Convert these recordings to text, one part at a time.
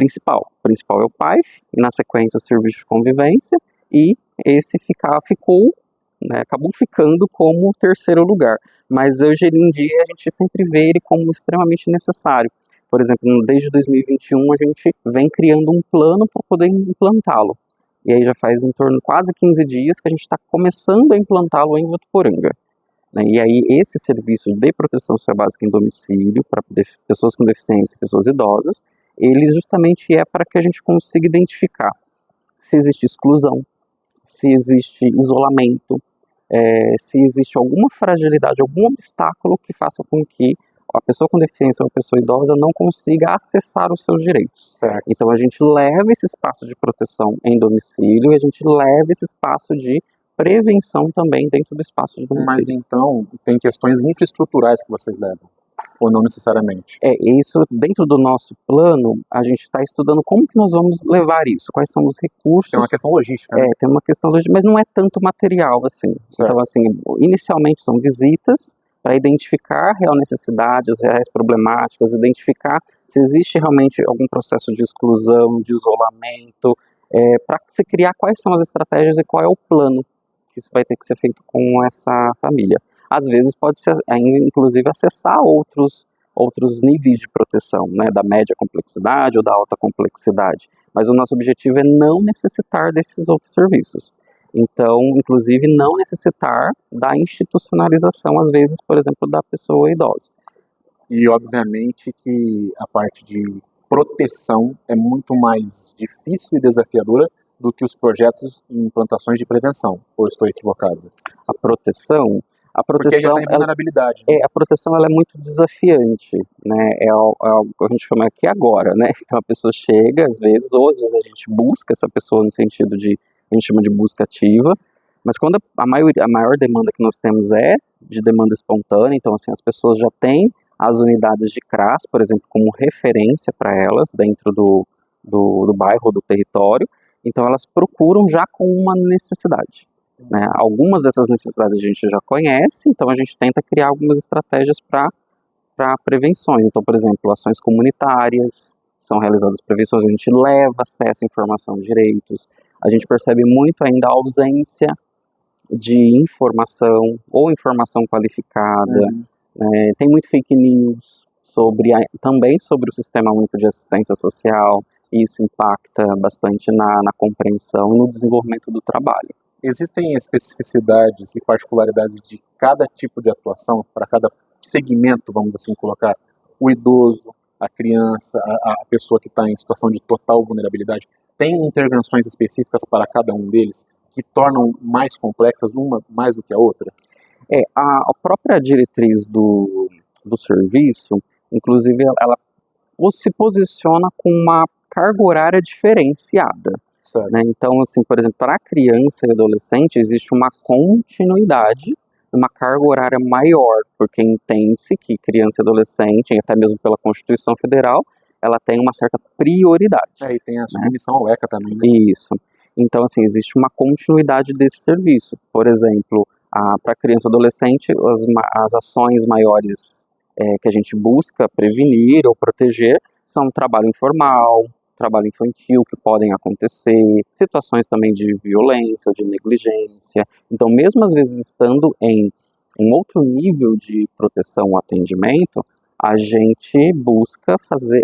principal. O principal é o PAIF, e na sequência o serviço de convivência, e esse acabou ficando como o terceiro lugar. Mas hoje em dia a gente sempre vê ele como extremamente necessário. Por exemplo, desde 2021 a gente vem criando um plano para poder implantá-lo. E aí já faz em torno de quase 15 dias que a gente está começando a implantá-lo em Votuporanga. E aí esse serviço de proteção social básica em domicílio para pessoas com deficiência e pessoas idosas, ele justamente é para que a gente consiga identificar se existe exclusão, se existe isolamento, se existe alguma fragilidade, algum obstáculo que faça com que a pessoa com deficiência ou a pessoa idosa não consiga acessar os seus direitos. Certo. Então a gente leva esse espaço de proteção em domicílio e a gente leva esse espaço de prevenção também dentro do espaço de domicílio. Mas então tem questões infraestruturais que vocês levam? Ou não necessariamente? Isso dentro do nosso plano, a gente está estudando como que nós vamos levar isso, quais são os recursos. Tem uma questão logística, né? Tem uma questão logística, mas não é tanto material assim. Certo. Então, assim, inicialmente são visitas para identificar a real necessidade, as reais problemáticas, identificar se existe realmente algum processo de exclusão, de isolamento, para se criar quais são as estratégias e qual é o plano que isso vai ter que ser feito com essa família. Às vezes pode ser, inclusive, acessar outros níveis de proteção, né, da média complexidade ou da alta complexidade. Mas o nosso objetivo é não necessitar desses outros serviços. Então, inclusive, não necessitar da institucionalização, às vezes, por exemplo, da pessoa idosa. E, obviamente, que a parte de proteção é muito mais difícil e desafiadora do que os projetos e implantações de prevenção, ou estou equivocado? A proteção... Porque já tem vulnerabilidade. A proteção ela é muito desafiante, né? É algo que a gente chama aqui agora, né? Então a pessoa chega, às vezes a gente busca essa pessoa no sentido de, a gente chama de busca ativa, mas quando a maior demanda que nós temos é de demanda espontânea, então assim, as pessoas já têm as unidades de CRAS, por exemplo, como referência para elas dentro do bairro, do território, então elas procuram já com uma necessidade. Né? Algumas dessas necessidades a gente já conhece, então a gente tenta criar algumas estratégias para prevenções. Então, por exemplo, ações comunitárias, são realizadas prevenções, a gente leva acesso à informação de direitos, a gente percebe muito ainda a ausência de informação ou informação qualificada, tem muito fake news também sobre o Sistema Único de Assistência Social, e isso impacta bastante na compreensão e no desenvolvimento do trabalho. Existem especificidades e particularidades de cada tipo de atuação, para cada segmento, vamos assim colocar, o idoso, a criança, a pessoa que está em situação de total vulnerabilidade, tem intervenções específicas para cada um deles que tornam mais complexas uma mais do que a outra? A própria diretriz do serviço, inclusive, ela se posiciona com uma carga horária diferenciada. Né? Então, assim, por exemplo, para a criança e adolescente existe uma continuidade, uma carga horária maior, porque entende-se que criança e adolescente, até mesmo pela Constituição Federal, ela tem uma certa prioridade. E tem a submissão ao ECA também, né? Isso. Então, assim, existe uma continuidade desse serviço. Por exemplo, para criança e adolescente, as ações maiores que a gente busca prevenir ou proteger são trabalho informal, trabalho infantil que podem acontecer, situações também de violência ou de negligência. Então, mesmo às vezes estando em um outro nível de proteção ou atendimento, a gente busca fazer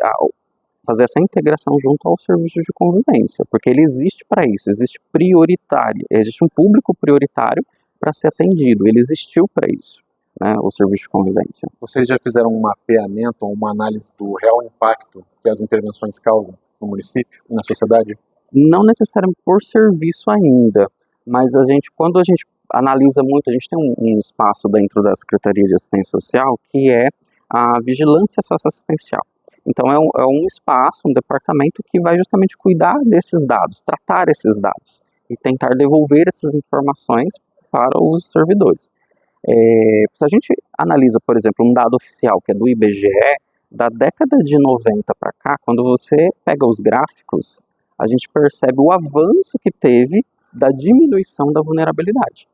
essa integração junto ao serviço de convivência, porque ele existe para isso, existe um público prioritário para ser atendido, ele existiu para isso, né, o serviço de convivência. Vocês já fizeram um mapeamento ou uma análise do real impacto que as intervenções causam no município, na sociedade? Não necessariamente por serviço ainda, mas quando a gente analisa muito, a gente tem um espaço dentro da Secretaria de Assistência Social que é a vigilância socioassistencial. Então é um espaço, um departamento que vai justamente cuidar desses dados, tratar esses dados e tentar devolver essas informações para os servidores. Se a gente analisa, por exemplo, um dado oficial que é do IBGE, da década de 90 para cá, quando você pega os gráficos, a gente percebe o avanço que teve da diminuição da vulnerabilidade.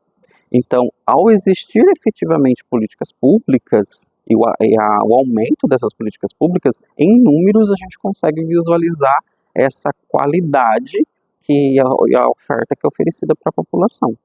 Então, ao existir efetivamente políticas públicas e o aumento dessas políticas públicas, em números a gente consegue visualizar essa qualidade que a oferta que é oferecida para a população.